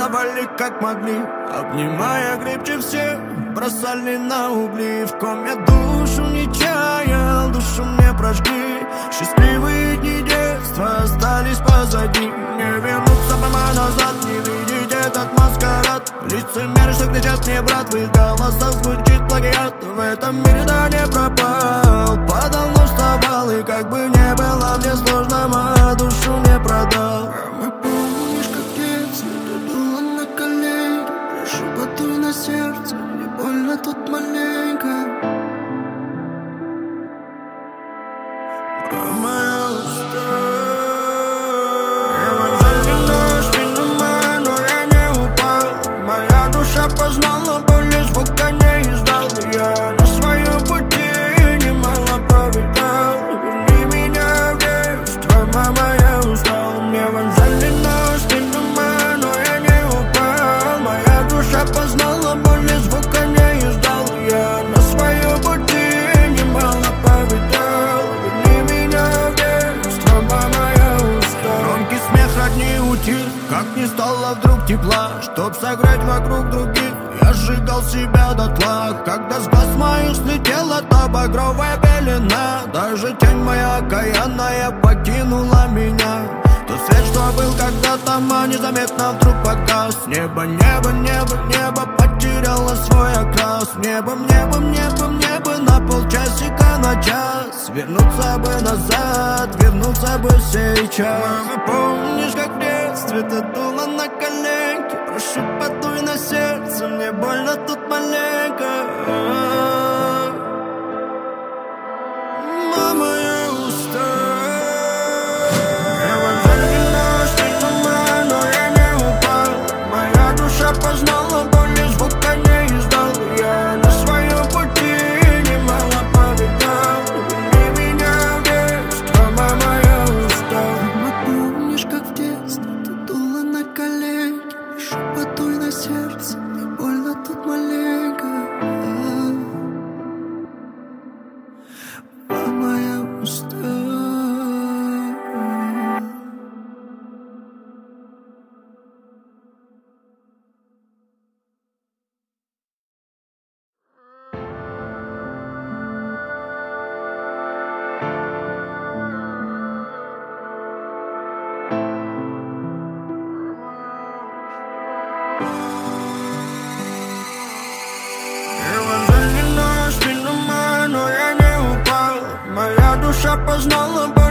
целовали как могли, обнимая крепче всех, бросали на угли. В ком я душу не чаял, душу мне прожгли. Счастливые дни детства остались позади. Не вернуться прямо назад, не видеть этот маскарад. Лицемеры, что кричат мне, брат, в их голосах звучит плагиат. В этом мире да не пропал, падал, но вставал. И как бы не было мне сложно, мою душу не продал. Мама, помнишь, как в детстве ты дула на колени? Прошу, подуй на сердце, мне больно тут маленько. Мама, я устал. Евангелина, спину мою, но я не упал. Моя душа познала боль, и звука не издал. Я на своем пути немало повидал. Верни меня в детство, мама, я устал. Евангелина, спину мою, но я не упал. Моя душа познала боль, и звука не издал. Я на своем пути немало повидал. Громкий смех родни утих, как не стало вдруг тепла. Чтоб согреть вокруг других, я сжигал себя дотла. Когда с глаз моих слетела та багровая пелена, даже тень моя окаянная покинула меня. Тот свет, что был когда-то, незаметно вдруг погас. Небо, небо, небо, небо потеряло свой окрас. Небом, небом, небом, небо на полчасика на час. Вернуться бы назад, вернуться бы сейчас. Мама, помнишь, как в детстве ты дула на коленки? Прошу, подуй на сердце, мне больно тут маленько. Мама, я устал. Познала боль, и звука не издал. Я на своем пути немало повидал. Верни меня в детство, мама, я устал. Мама, помнишь, как в детстве ты дула на коленки? Прошу, подуй на сердце, мне больно тут маленько. Мама, я устал. Евангелина, спину мою, но я не упал. Моя душа познала боль.